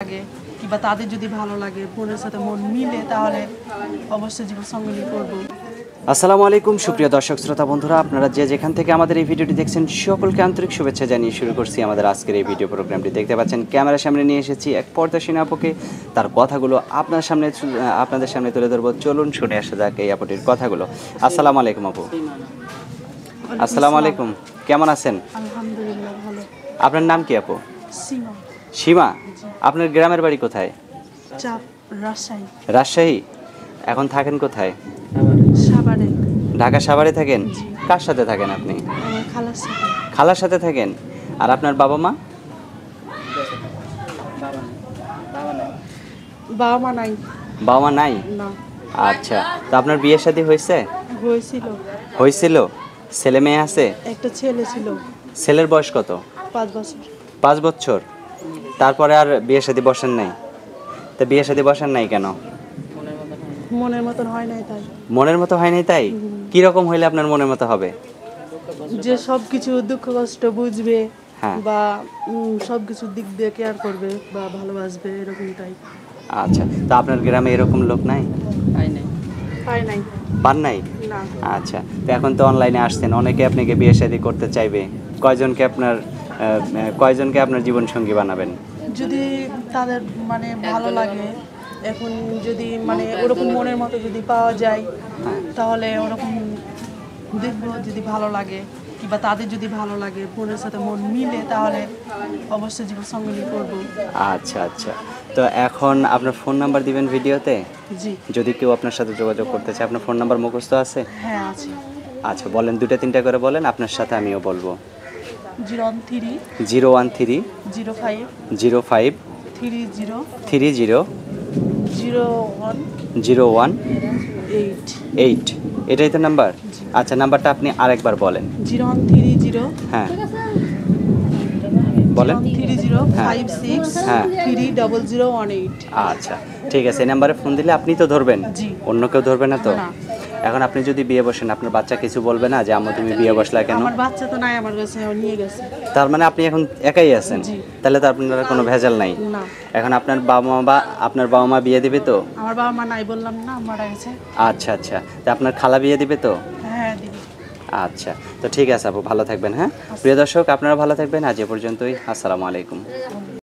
লাগে কিংবা তাদের যদি ভালো লাগে বোনের সাথে মন মিলে তাহলে অবশ্যই জীবন সঙ্গী করব। আসসালামু আলাইকুম সুপ্রিয় দর্শক শ্রোতা বন্ধুরা, আপনারা যে যেখান থেকে আমাদের এই ভিডিওটি দেখছেন সকলকে আন্তরিক শুভেচ্ছা জানিয়ে শুরু করছি আমাদের আজকের এই ভিডিও প্রোগ্রামটি। দেখতে পাচ্ছেন ক্যামেরার সামনে নিয়ে এসেছি এক পর্দাসীন আপুকে, তার কথাগুলো আপনাদের সামনে তুলে ধরবো। চলুন শুনে আসা যাক এই আপুটির কথাগুলো। আসসালামু আলাইকুম আপু। আসসালামু আলাইকুম, কেমন আছেন? আলহামদুলিল্লাহ ভালো। আপনার নাম কি আপু? সীমা। সীমা, আপনার গ্রামের বাড়ি কোথায়? চাপ, রাজশাহী। রাজশাহী। এখন থাকেন কোথায়? সাভারে। ঢাকা সাভারে থাকেন? কার সাথে থাকেন আপনি? আমার খালার সাথে। খালার সাথে থাকেন। আর আপনার বাবা মা? বাবা মা নাই। বাবা মা নাই? না। আচ্ছা, তো আপনার বিয়ে শাদী হয়েছে? হয়েছিল। ছেলে মেয়ে আছে? একটা ছেলে ছিল। ছেলের বয়স কত? 5 বছর। 5 বছর। তারপরে আর বিয়ে শাদী বসেন নাই? তো বিয়ে শাদী বসেন নাই কেন? মনের মতন হয় নাই তাই। মনের মতো হয় নাই তাই? কি রকম হইলে আপনার মনের মতো হবে? যে সবকিছু দুঃখ কষ্ট বুঝবে, হ্যাঁ। বা সবকিছু দিক দিয়ে কেয়ার করবে বা ভালোবাসবে, এরকমটাই। আচ্ছা, তো আপনার গ্রামে এরকম লোক নাই? পাই নাই। পান নাই? না। আচ্ছা, তো এখন তো অনলাইনে আসছেন, অনেকে আপনাকে বিয়ে শাদী করতে চাইবে। কয়জনকে আপনার জীবন সঙ্গী বানাবেন? যদি তাদের মানে ভালো লাগে, এখন যদি মানে ওরকম মনের মতো যদি পাওয়া যায় তাহলে ওরকম দেখবো। যদি ভালো লাগে কিংবা তাদের যদি ভালো লাগে বোনের সাথে মন মিলে তাহলে অবশ্যই জীবন সঙ্গী করব। আচ্ছা আচ্ছা, তো এখন আপনার ফোন নাম্বার দিবেন ভিডিওতে? জি। যদি কেউ আপনার সাথে যোগাযোগ করতে চায়, আপনার ফোন নাম্বার মুখস্থ আছে? হ্যাঁ আছে। আচ্ছা বলেন, 2-3টা করে বলেন, আপনার সাথে আমিও বলবো। 013 013 05 05 30 30 01 01 8। 8, এটাই তো নাম্বার? আচ্ছা, নাম্বারটা আপনি আরেকবার বলেন। 0130 হ্যাঁ বলেন। 03056 হ্যাঁ। 30018। আচ্ছা ঠিক আছে, এই নাম্বারে ফোন দিলে আপনি তো ধরবেন? জি। অন্য কেউ ধরবে না তো? না। এখন আপনি যদি বিয়ে বসেন, আপনার বাচ্চা কিছু বলবে না যে আম্মু তুমি বিয়ে বসলা কেন? আমার বাচ্চা তো নাই আমার কাছে, ও নিয়ে গেছে। তার মানে আপনি এখন একাই আছেন? জি। তাহলে তো আপনার কোনো ভেজাল নাই। না। এখন আপনার বাবা মা বিয়ে দিবে তো? আমার বাবা মা নাই বললাম না, মারা গেছে। আচ্ছা আচ্ছা, তা আপনার খালা বিয়ে দিবে তো? হ্যাঁ দিদি। আচ্ছা, তো ঠিক আছে আপু, ভালো থাকবেন। হ্যাঁ প্রিয় দর্শক, আপনারা ভালো থাকবেন। আজ এ পর্যন্তই। আসসালামু আলাইকুম।